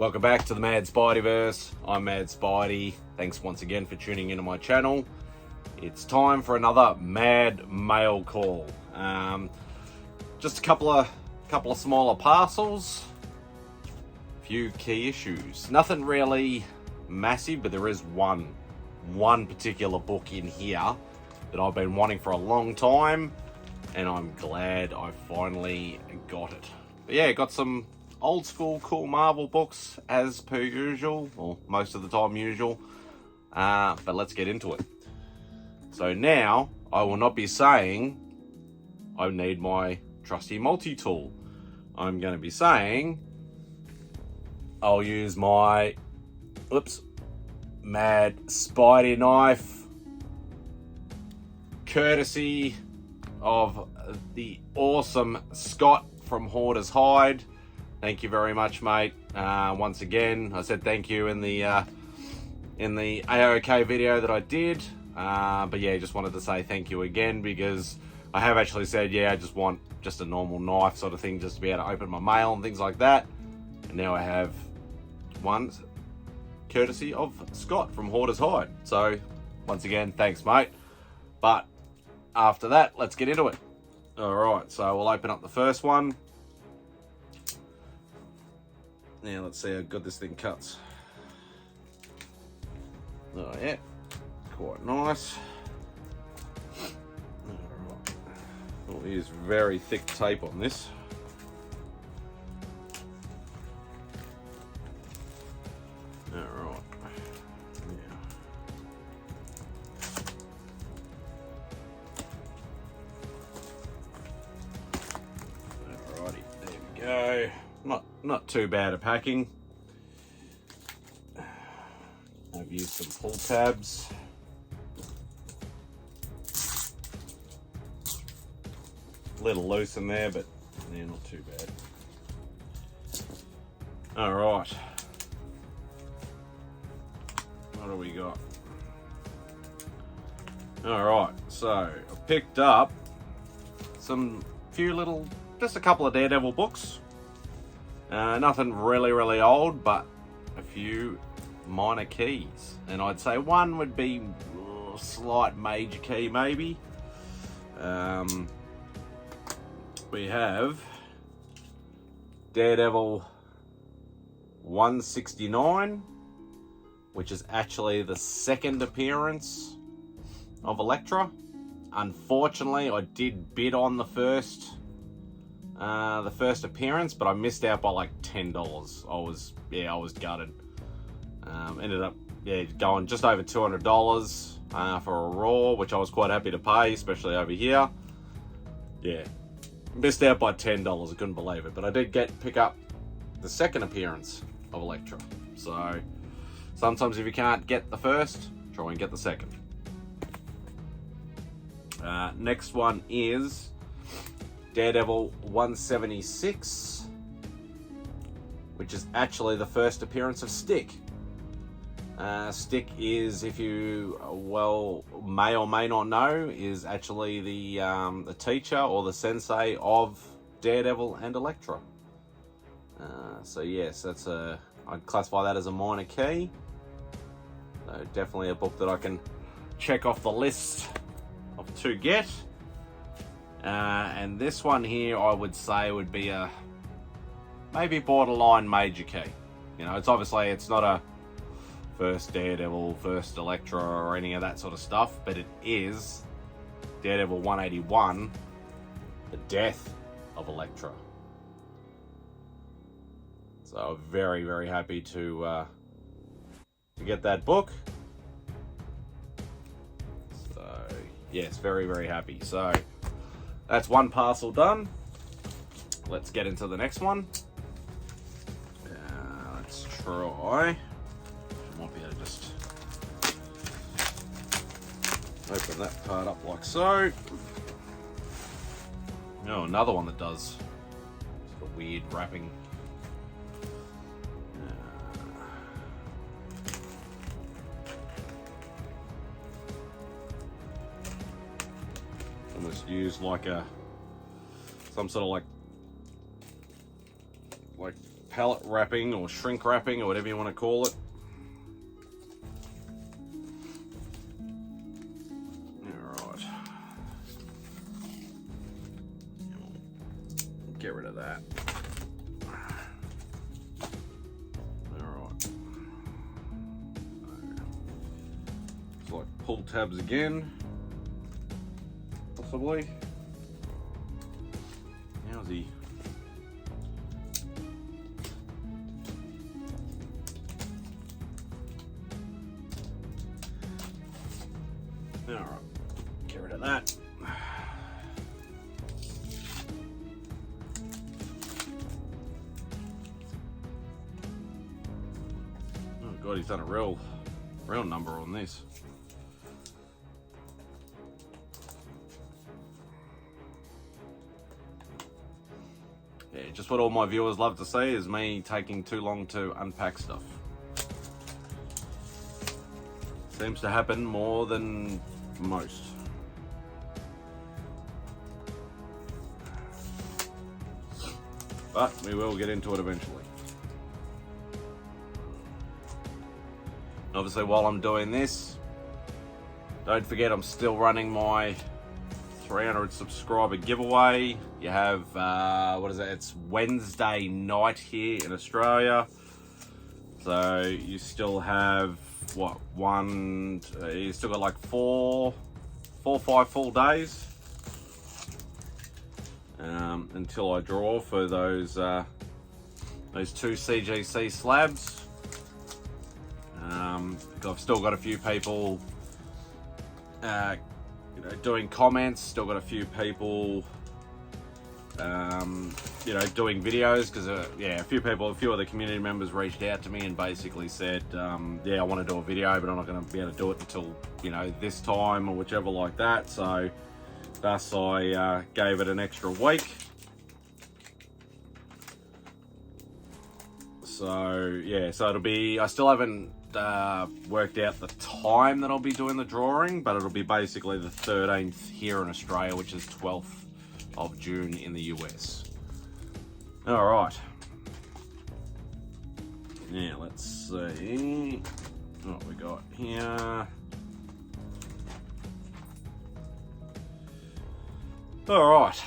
Welcome back to the MadSpideyverse. I'm MadSpidey. Thanks once again for tuning into my channel. It's time for another mad mail call. Just a couple of smaller parcels. Few key issues. Nothing really massive, but there is one particular book in here that I've been wanting for a long time, and I'm glad I finally got it. But yeah, got some old school cool Marvel books as per usual, or most of the time usual, but let's get into it. So now I will not be saying I need my trusty multi-tool. I'm going to be saying I'll use my MadSpidey knife, courtesy of the awesome Scott from Hoarder's Hide. Thank you very much, mate. Once again, I said thank you in the AOK video that I did. But yeah, just wanted to say thank you again, because I have actually said, yeah, I just want just a normal knife sort of thing, just to be able to open my mail and things like that. And now I have one courtesy of Scott from Hoarder's Hide. So once again, thanks, mate. But after that, let's get into it. All right, so we'll open up the first one. Now let's see how good this thing cuts. Oh yeah, quite nice. Alright, we'll use very thick tape on this. Alright, alrighty, there we go. Not too bad at packing. I've used some pull tabs. A little loose in there, but yeah, not too bad. All right. What do we got? All right, so I picked up just a couple of Daredevil books. Nothing really old, but a few minor keys. And I'd say one would be a slight major key, maybe. We have Daredevil 169, which is actually the second appearance of Elektra. Unfortunately, I did bid on the first appearance, but I missed out by like $10. I was gutted. Ended up going just over $200 for a Raw, which I was quite happy to pay, especially over here. Yeah, missed out by $10. I couldn't believe it, but I did pick up the second appearance of Elektra. So sometimes if you can't get the first, try and get the second. Next one is Daredevil 176, which is actually the first appearance of Stick. Stick is, if you may or may not know, is actually the teacher or the sensei of Daredevil and Elektra. So yes, I'd classify that as a minor key. So definitely a book that I can check off the list to get. And this one here, I would say, would be a maybe borderline major key. You know, it's not a first Daredevil, first Elektra, or any of that sort of stuff, but it is Daredevil 181, the death of Elektra. So very happy to get that book. So yes, very happy. So that's one parcel done. Let's get into the next one. Let's try. Might be able to just open that part up like so. Oh, another one that does sort of weird wrapping. Almost used like some sort of like pallet wrapping or shrink wrapping or whatever you want to call it. Alright. Get rid of that. Alright. It's like pull tabs again. Possibly. How's he? Alright, get rid of that. Oh god, he's done a real number on this. Yeah, just what all my viewers love to see is me taking too long to unpack stuff. Seems to happen more than most. But we will get into it eventually. Obviously, while I'm doing this, don't forget I'm still running my 300 subscriber giveaway. You have, what is it? It's Wednesday night here in Australia. So you still have, what, you still got like four, 5 full days until I draw for those 2 CGC slabs. I've still got a few people doing comments, still got a few people doing videos, because a few of the community members reached out to me and basically said, yeah, I want to do a video, but I'm not going to be able to do it until this time or whichever like that. So thus I gave it an extra week. So yeah, so it'll be, I still haven't worked out the time that I'll be doing the drawing, but it'll be basically the 13th here in Australia, which is 12th of June in the US. All right. Now let's see what we got here. All right.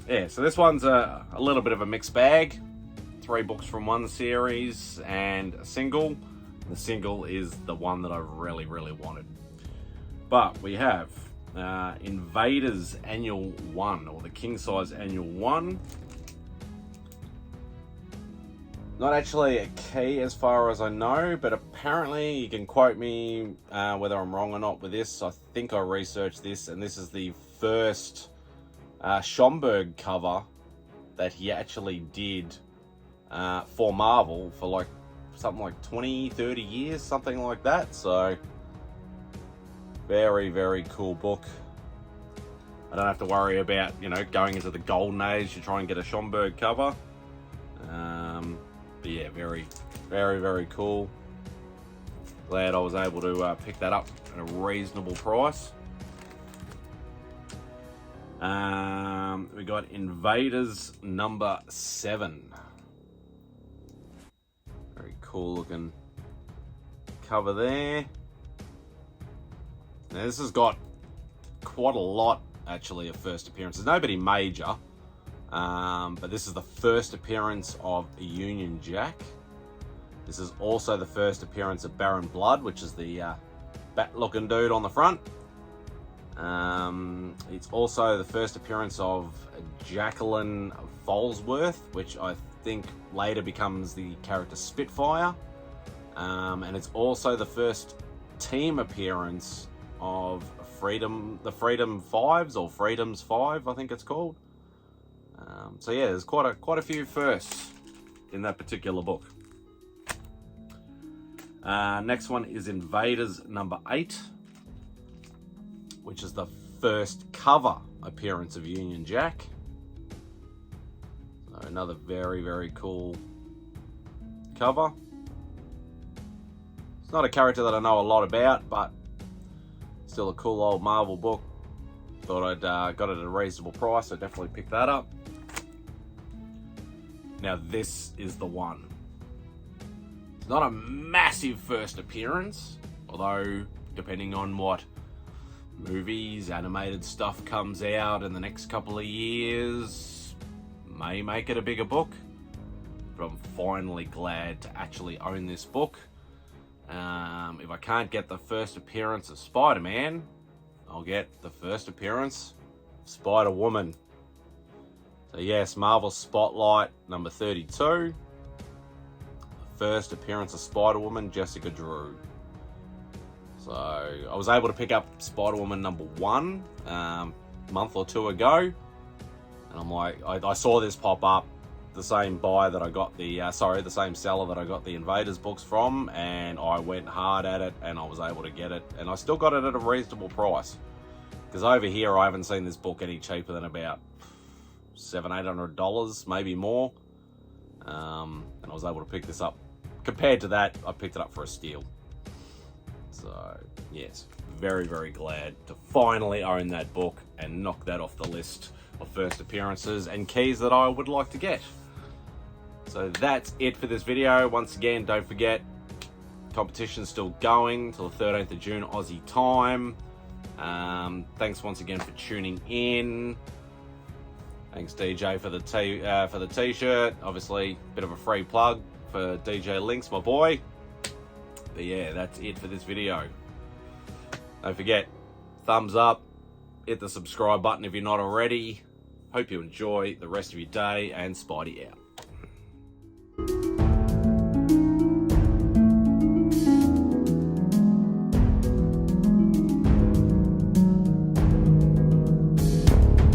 Yeah, so this one's a little bit of a mixed bag. 3 books from one series and a single. The single is the one that I really, really wanted. But we have Invaders Annual 1, or the King Size Annual 1. Not actually a key as far as I know, but apparently, you can quote me whether I'm wrong or not with this. I think I researched this, and this is the first Schomburg cover that he actually did for Marvel for like something like 20-30 years, something like that. So very, very cool book. I don't have to worry about going into the golden age to try and get a Schomburg cover. But yeah, very, very, very cool. Glad I was able to pick that up at a reasonable price. We got Invaders number 7. Very cool looking cover there. Now this has got quite a lot actually of first appearances. Nobody major, but this is the first appearance of Union Jack. This is also the first appearance of Baron Blood, which is the bat looking dude on the front. It's also the first appearance of Jacqueline Folsworth, which I think later becomes the character Spitfire. And it's also the first team appearance of the Freedom Fives, or Freedoms 5, I think it's called. So yeah, there's quite a few firsts in that particular book. Next one is Invaders number 8, which is the first cover appearance of Union Jack. So another very, very cool cover. It's not a character that I know a lot about, but still a cool old Marvel book. Thought I'd got it at a reasonable price, so definitely picked that up. Now this is the one. It's not a massive first appearance, although depending on what movies, animated stuff comes out in the next couple of years, may make it a bigger book. But I'm finally glad to actually own this book. If I can't get the first appearance of Spider-Man, I'll get the first appearance of Spider-Woman. So yes, Marvel Spotlight number 32. First appearance of Spider-Woman, Jessica Drew. So I was able to pick up Spider-Woman number 1 month or two ago, and I'm like, I saw this pop up, the same buy that I got the same seller that I got the Invaders books from, and I went hard at it, and I was able to get it, and I still got it at a reasonable price. Because over here, I haven't seen this book any cheaper than about $700-800, maybe more. And I was able to pick this up. Compared to that, I picked it up for a steal. So, yes, very, very glad to finally own that book and knock that off the list of first appearances and keys that I would like to get. So that's it for this video. Once again, don't forget, competition's still going till the 13th of June Aussie time. Thanks once again for tuning in. Thanks DJ for the t-shirt. Obviously, bit of a free plug for DJ Links, my boy. But yeah, that's it for this video. Don't forget, thumbs up, hit the subscribe button if you're not already. Hope you enjoy the rest of your day, and Spidey out.